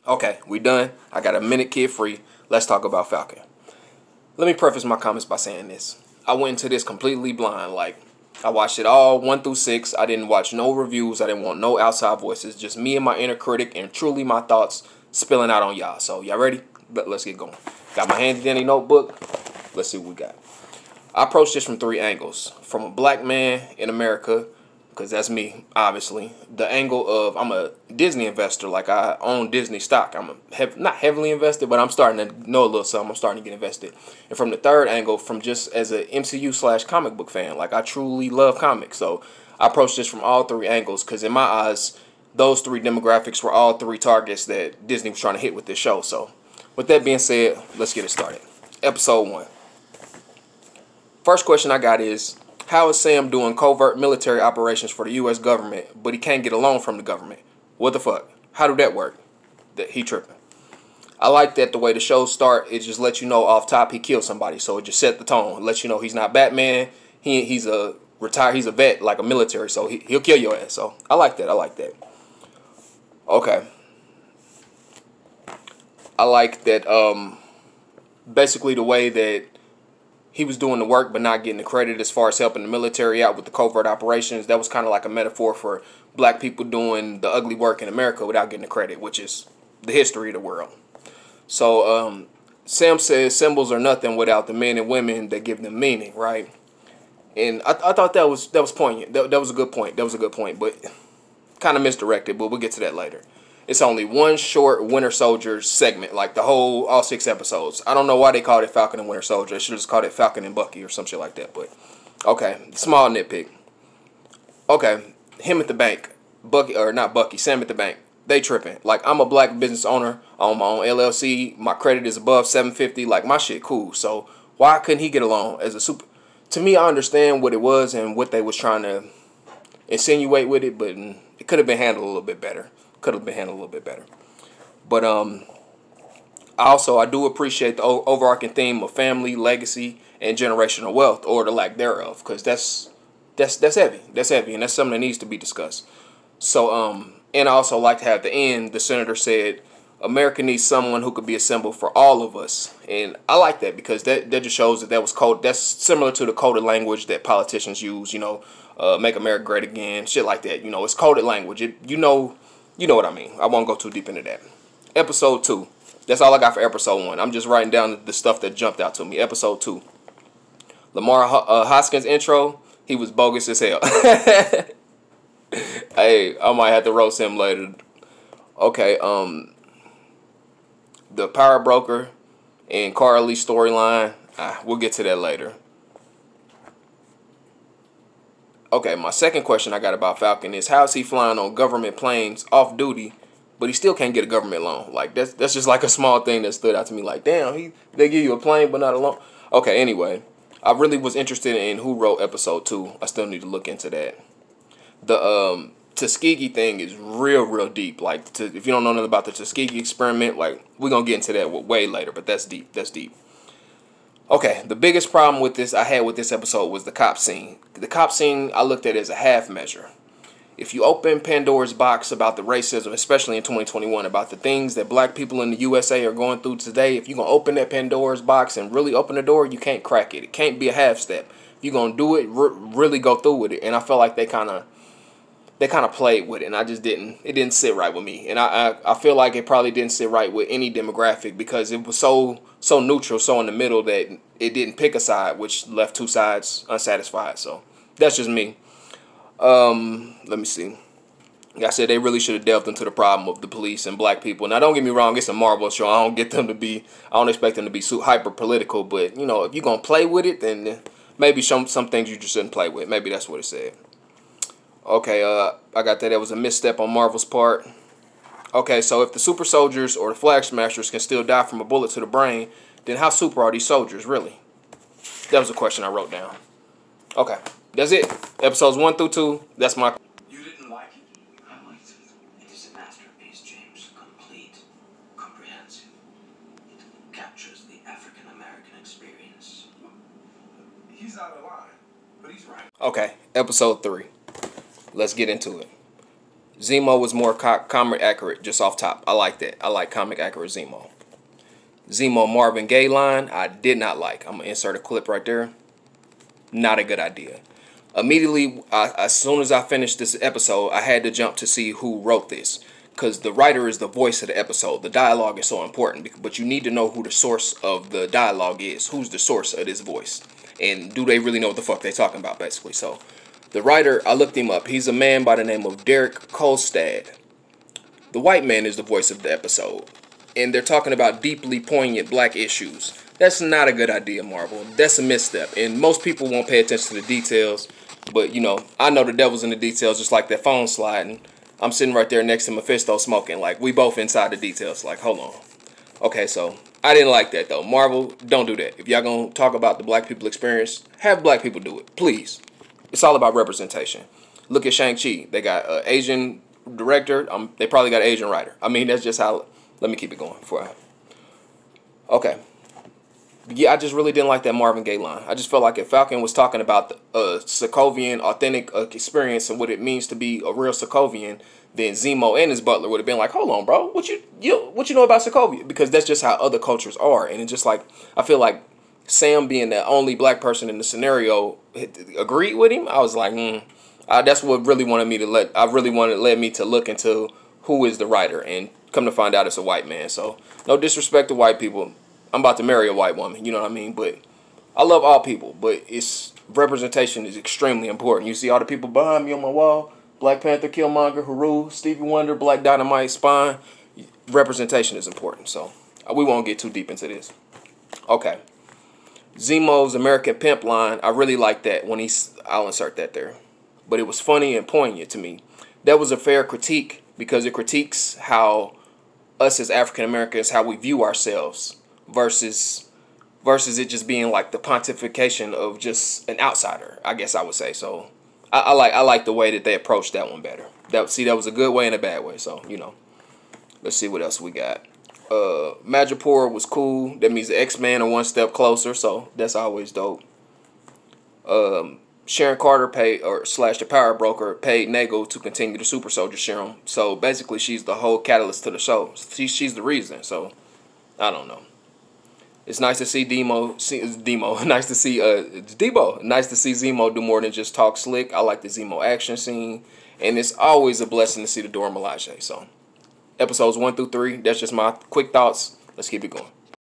Okay, we done. I got a minute kid free. Let's talk about Falcon. Let me preface my comments by saying this. I went into this completely blind. Like, I watched it all 1 through 6. I didn't watch no reviews. I didn't want no outside voices. Just me and my inner critic and truly my thoughts spilling out on y'all. So, y'all ready? Let's get going. Got my handy dandy notebook. Let's see what we got. I approached this from 3 angles. From a black man in America, because that's me, obviously. The angle of I'm a Disney investor, like I own Disney stock. I'm not heavily invested, but I'm starting to know a little something. I'm starting to get invested. And from the third angle, from just as a MCU/comic book fan, like I truly love comics. So I approached this from all 3 angles because in my eyes, those 3 demographics were all 3 targets that Disney was trying to hit with this show. So with that being said, let's get it started. Episode 1. First question I got is, how is Sam doing covert military operations for the U.S. government, but he can't get a loan from the government? What the fuck? How did that work? That he tripping. I like that the way the show start, it just lets you know off top he killed somebody, so it just set the tone. It lets you know he's not Batman. He's a vet, like a military, so he'll kill your ass. So I like that. I like that. Okay. I like that. Basically the way that he was doing the work but not getting the credit as far as helping the military out with the covert operations. That was kind of like a metaphor for black people doing the ugly work in America without getting the credit, which is the history of the world. So Sam says symbols are nothing without the men and women that give them meaning, right? And I thought that was poignant. That was a good point. That was a good point, but kind of misdirected, but we'll get to that later. It's only one short Winter Soldier segment, like the whole, all 6 episodes. I don't know why they called it Falcon and Winter Soldier. They should have just called it Falcon and Bucky or some shit like that. But, okay, small nitpick. Okay, him at the bank, Sam at the bank, they tripping. Like, I'm a black business owner on my own LLC. My credit is above 750. Like, my shit cool. So, why couldn't he get a loan as a super? To me, I understand what it was and what they was trying to insinuate with it, but it could have been handled a little bit better. But I do appreciate the overarching theme of family, legacy, and generational wealth, or the lack thereof, because that's heavy. That's heavy, and that's something that needs to be discussed. So and I also like to have at the end, the senator said, America needs someone who could be a symbol for all of us, and I like that because that just shows that was code. That's similar to the coded language that politicians use. Make America great again, shit like that. It's coded language. You know what I mean. I won't go too deep into that. Episode 2. That's all I got for episode 1. I'm just writing down the stuff that jumped out to me. Episode 2. Lamar Hoskins intro. He was bogus as hell. Hey, I might have to roast him later. Okay, the power broker and Carly storyline. We'll get to that later. Okay, my second question I got about Falcon is, how is he flying on government planes off duty, but he still can't get a government loan? Like, that's just like a small thing that stood out to me. Like, damn, they give you a plane but not a loan. Okay, anyway, I really was interested in who wrote episode 2. I still need to look into that. The Tuskegee thing is real deep. Like, if you don't know nothing about the Tuskegee experiment, like, we're gonna get into that way later. But that's deep. That's deep. Okay, the biggest problem I had with this episode was the cop scene. The cop scene I looked at as a half measure. If you open Pandora's box about the racism, especially in 2021, about the things that black people in the USA are going through today, if you're going to open that Pandora's box and really open the door, you can't crack it. It can't be a half step. If you're going to do it, really go through with it. And I felt like they kind of played with it, and it didn't sit right with me. And I feel like it probably didn't sit right with any demographic because it was so neutral, so in the middle that it didn't pick a side, which left 2 sides unsatisfied. So that's just me. Let me see. Like I said, they really should have delved into the problem of the police and black people. Now, don't get me wrong, it's a Marvel show. I don't expect them to be hyper political, but if you're gonna play with it, then maybe some things you just shouldn't play with. Maybe that's what it said. Okay, I got that. That was a misstep on Marvel's part. Okay, so if the super soldiers or the flag smashers can still die from a bullet to the brain, then how super are these soldiers, really? That was a question I wrote down. Okay, that's it. Episodes 1 through 2, that's my... You didn't like it? I liked it. It is a masterpiece, James. Complete, comprehensive. It captures the African-American experience. He's out of line, but he's right. Okay, episode 3. Let's get into it. Zemo was more comic accurate, just off top. I like that. I like comic accurate Zemo. Zemo Marvin Gaye line, I did not like. I'm going to insert a clip right there. Not a good idea. Immediately, as soon as I finished this episode, I had to jump to see who wrote this. Because the writer is the voice of the episode. The dialogue is so important. But you need to know who the source of the dialogue is. Who's the source of this voice? And do they really know what the fuck they're talking about, basically? So, the writer, I looked him up. He's a man by the name of Derek Kolstad. The white man is the voice of the episode. And they're talking about deeply poignant black issues. That's not a good idea, Marvel. That's a misstep. And most people won't pay attention to the details. But, you know, I know the devil's in the details, just like that phone sliding. I'm sitting right there next to Mephisto smoking. Like, we both inside the details. Like, hold on. Okay, so I didn't like that, though. Marvel, don't do that. If y'all gonna talk about the black people experience, have black people do it. Please. It's all about representation. Look at Shang-Chi. They got an Asian director. They probably got an Asian writer. I mean, that's just how... Let me keep it going before Okay. Yeah, I just really didn't like that Marvin Gaye line. I just felt like if Falcon was talking about the Sokovian authentic experience and what it means to be a real Sokovian, then Zemo and his butler would have been like, hold on, bro. What you know about Sokovia? Because that's just how other cultures are. And it's just like, I feel like Sam being the only black person in the scenario agreed with him. I was like, that's what really wanted me to led me to look into who is the writer, and come to find out it's a white man. So no disrespect to white people. I'm about to marry a white woman, you know what I mean? But I love all people, but representation is extremely important. You see all the people behind me on my wall: Black Panther, Killmonger, Haru, Stevie Wonder, Black Dynamite, Spine. Representation is important, so we won't get too deep into this. Okay. Zemo's American Pimp line, I really like that when I'll insert that there. But it was funny and poignant to me. That was a fair critique because it critiques how us as African Americans, how we view ourselves versus it just being like the pontification of just an outsider, I guess I would say. So I like the way that they approached that one better. That was a good way and a bad way. So, you know, let's see what else we got. Madripoor was cool. That means the X-Men are one step closer, so that's always dope. Sharon Carter the Power Broker paid Nego to continue the Super Soldier Serum. So basically, she's the whole catalyst to the show. She's the reason. So I don't know. It's nice to see Demo. Nice to see Debo. Nice to see Zemo do more than just talk slick. I like the Zemo action scene, and it's always a blessing to see the Dora Milaje. So episodes 1 through 3. That's just my quick thoughts. Let's keep it going.